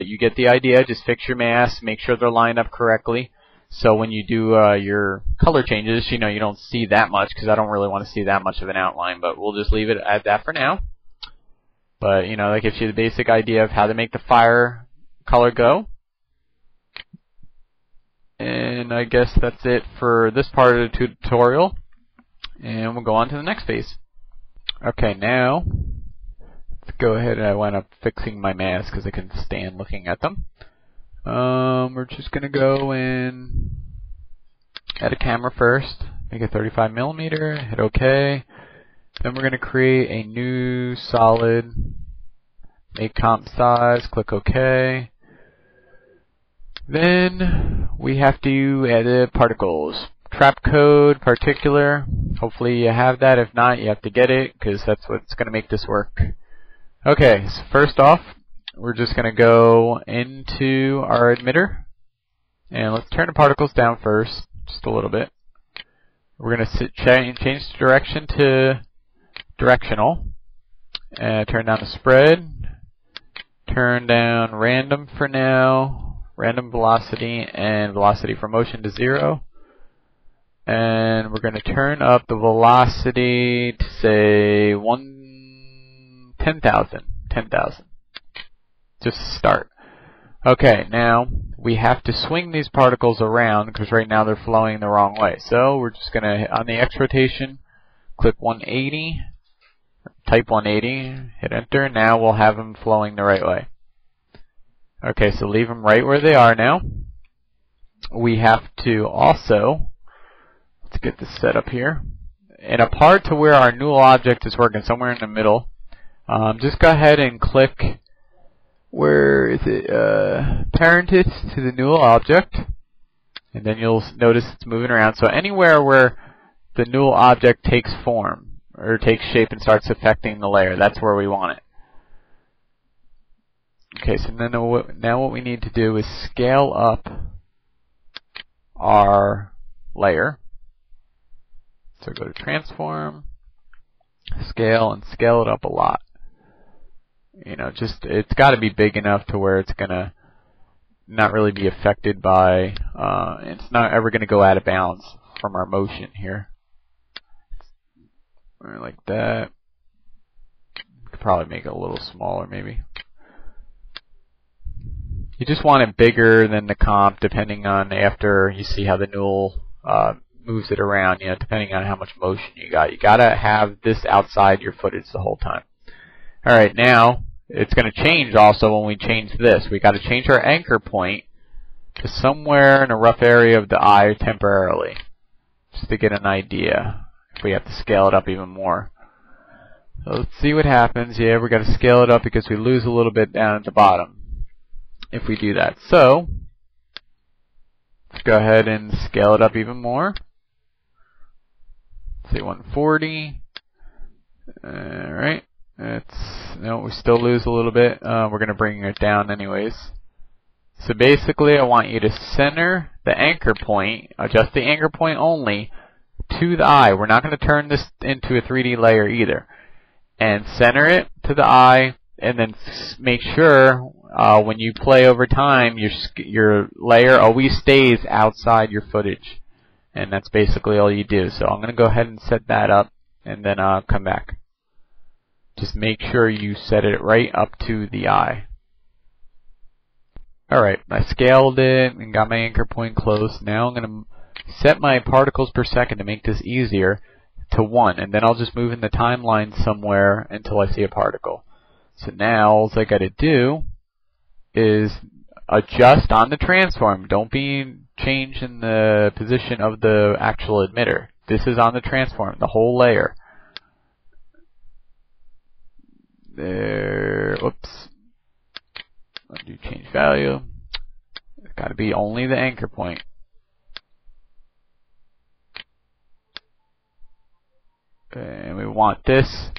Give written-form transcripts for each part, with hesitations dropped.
you get the idea. Just fix your masks, make sure they're lined up correctly. So when you do your color changes, you don't see that much, because I don't really want to see that much of an outline, but we'll just leave it at that for now. But, that gives you the basic idea of how to make the fire color go. And I guess that's it for this part of the tutorial. And we'll go on to the next phase. Okay, now, let's go ahead. I wound up fixing my mask because I couldn't stand looking at them. We're just going to go and add a camera first. Make it 35mm, hit OK. Then we're going to create a new solid, make comp size, click OK. Then we have to edit particles. Trapcode particular. Hopefully you have that. If not, you have to get it, because that's what's going to make this work. Okay, so first off, we're just going to go into our emitter, and let's turn the particles down first, just a little bit. We're going to change the direction to directional, and turn down the spread, turn down random for now, random velocity, and velocity for motion to 0. And we're going to turn up the velocity to say 10,000. Just to start. Okay, now we have to swing these particles around, because right now they're flowing the wrong way. So we're just going to, on the X rotation, click 180, type 180, hit enter. Now we'll have them flowing the right way. Okay, so leave them right where they are now. We have to also, let's get this set up here. In a part to where our null object is working, somewhere in the middle, just go ahead and click, where is it, parented to the null object, and then you'll notice it's moving around. So anywhere where the null object takes form, or takes shape and starts affecting the layer, that's where we want it. Okay, so now what we need to do is scale up our layer. So go to transform, scale, and scale it up a lot. It's got to be big enough to where it's going to not really be affected by, it's not ever going to go out of bounds from our motion here. Like that. Could probably make it a little smaller maybe. You just want it bigger than the comp, depending on after you see how the null moves it around, depending on how much motion you got. You got to have this outside your footage the whole time. Alright, now it's going to change also when we change this. We got to change our anchor point to somewhere in a rough area of the eye temporarily, just to get an idea if we have to scale it up even more. So let's see what happens. Yeah, we got to scale it up because we lose a little bit down at the bottom if we do that. So let's go ahead and scale it up even more. Let's say 140. Alright. No, we still lose a little bit. We're going to bring it down anyways. So basically, I want you to center the anchor point, adjust the anchor point only, to the eye. We're not going to turn this into a 3D layer either. And center it to the eye, and then make sure when you play over time, your layer always stays outside your footage. And that's basically all you do. So I'm going to go ahead and set that up, and then I'll come back. Just make sure you set it right up to the eye. Alright, I scaled it and got my anchor point close. Now I'm going to set my particles per second to make this easier to 1, and then I'll just move in the timeline somewhere until I see a particle. So now all I got to do is adjust on the transform. Don't be changing the position of the actual emitter. This is on the transform, the whole layer. There, whoops. Undo change value. It's got to be only the anchor point. And we want this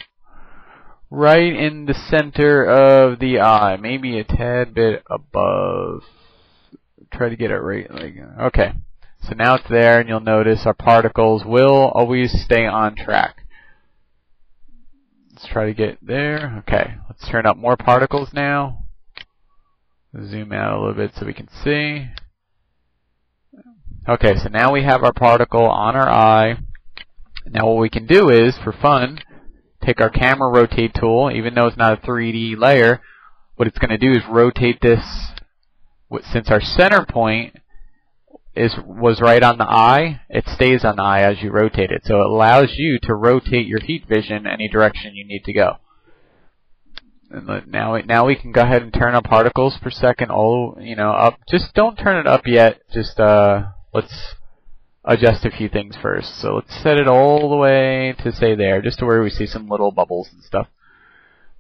right in the center of the eye, maybe a tad bit above. Try to get it right. Okay, so now it's there, and you'll notice our particles will always stay on track. Let's try to get there. Okay, let's turn up more particles now. Zoom out a little bit so we can see. Okay, so now we have our particle on our eye. Now what we can do is, for fun, take our camera rotate tool, even though it's not a 3D layer, what it's going to do is rotate this, since our center point was right on the eye, it stays on the eye as you rotate it. So it allows you to rotate your heat vision any direction you need to go. And now we can go ahead and turn our particles per second up. Just don't turn it up yet. Just let's adjust a few things first. So let's set it all the way to say there, just to where we see some little bubbles and stuff.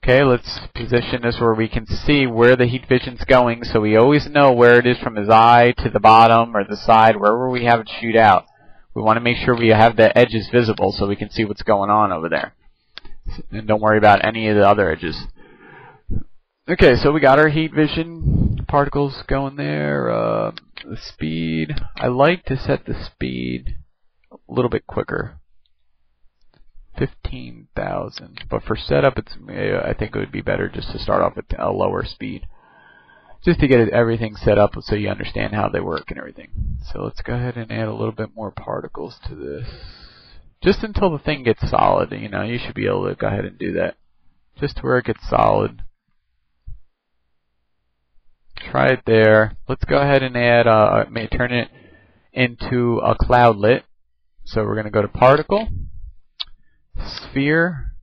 Okay, let's position this where we can see where the heat vision's going, so we always know where it is from his eye to the bottom or the side, wherever we have it shoot out. We want to make sure we have the edges visible so we can see what's going on over there. And don't worry about any of the other edges. Okay, so we got our heat vision particles going there. The speed, I like to set the speed a little bit quicker. 15,000, but for setup, I think it would be better just to start off at a lower speed, just to get everything set up so you understand how they work and everything. So let's go ahead and add a little bit more particles to this, just until the thing gets solid. You should be able to go ahead and do that, just to where it gets solid. Try it there. Let's go ahead and add, turn it into a cloudlet. So we're going to go to Particle, Sphere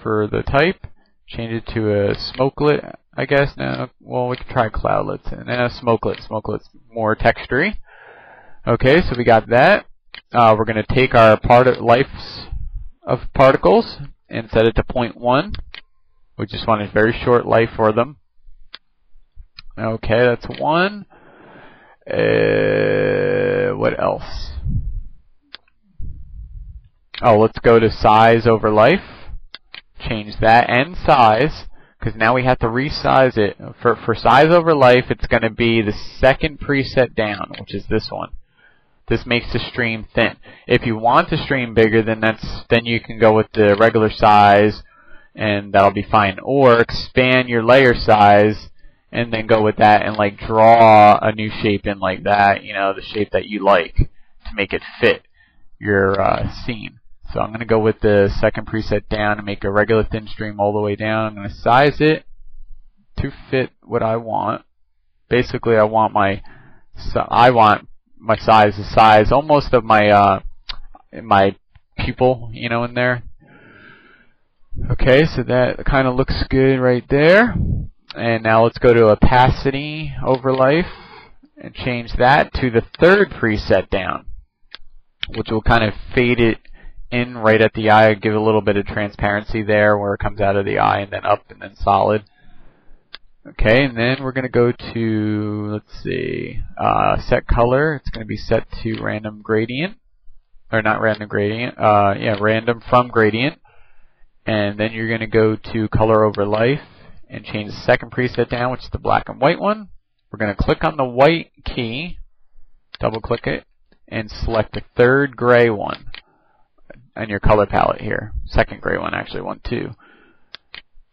for the type, change it to a smokelet, I guess. No, well, we can try cloudlets, and then a smokelet. Smokelet's more textury. Okay, so we got that. We're going to take our lives of particles and set it to 0.1. We just want a very short life for them. Okay, that's 1. What else? Oh, let's go to size over life. Change that and size, because now we have to resize it. For size over life, it's going to be the second preset down, which is this one. This makes the stream thin. If you want the stream bigger, then you can go with the regular size, and that'll be fine. Or expand your layer size, and then go with that and draw a new shape in like that. The shape that you like to make it fit your scene. So I'm going to go with the second preset down and make a regular thin stream all the way down. I'm going to size it to fit what I want. Basically, I want my size the size almost of my my pupil, in there. Okay, so that kind of looks good right there. And now let's go to opacity over life and change that to the third preset down, which will kind of fade it in right at the eye, give a little bit of transparency there where it comes out of the eye, and then up and then solid. Okay, and then we're going to go to, let's see, set color. It's going to be set to random gradient, or not random gradient, random from gradient. And then you're going to go to color over life and change the second preset down, which is the black and white one. We're going to click on the white key, double click it, and select the third gray one on your color palette here. Second gray one, actually, 1, 2.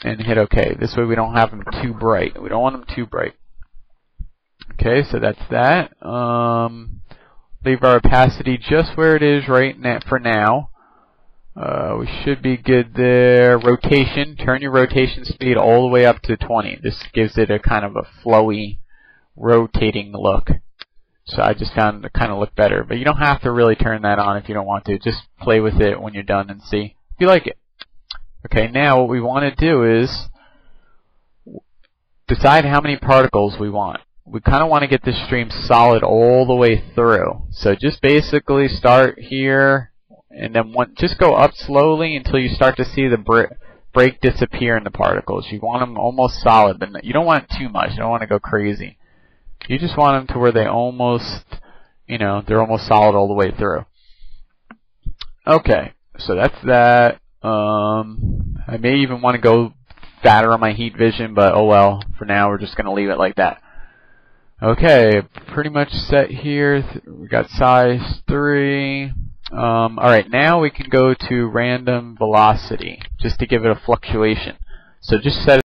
And hit OK. This way we don't have them too bright. We don't want them too bright. Okay, so that's that. Leave our opacity just where it is right now for now. We should be good there. Rotation. Turn your rotation speed all the way up to 20. This gives it a kind of a flowy, rotating look. So I just found it kind of look better. But you don't have to really turn that on if you don't want to. Just play with it when you're done and see if you like it. Okay, now what we want to do is decide how many particles we want. We kind of want to get this stream solid all the way through. So just basically start here, and then just go up slowly until you start to see the break disappear in the particles. You want them almost solid, but you don't want too much. You don't want to go crazy. You just want them to where they almost, they're almost solid all the way through. Okay, so that's that. I may even want to go fatter on my heat vision, but oh well. For now, we're just going to leave it like that. Okay, pretty much set here. We got size 3. Alright, now we can go to random velocity, just to give it a fluctuation. So just set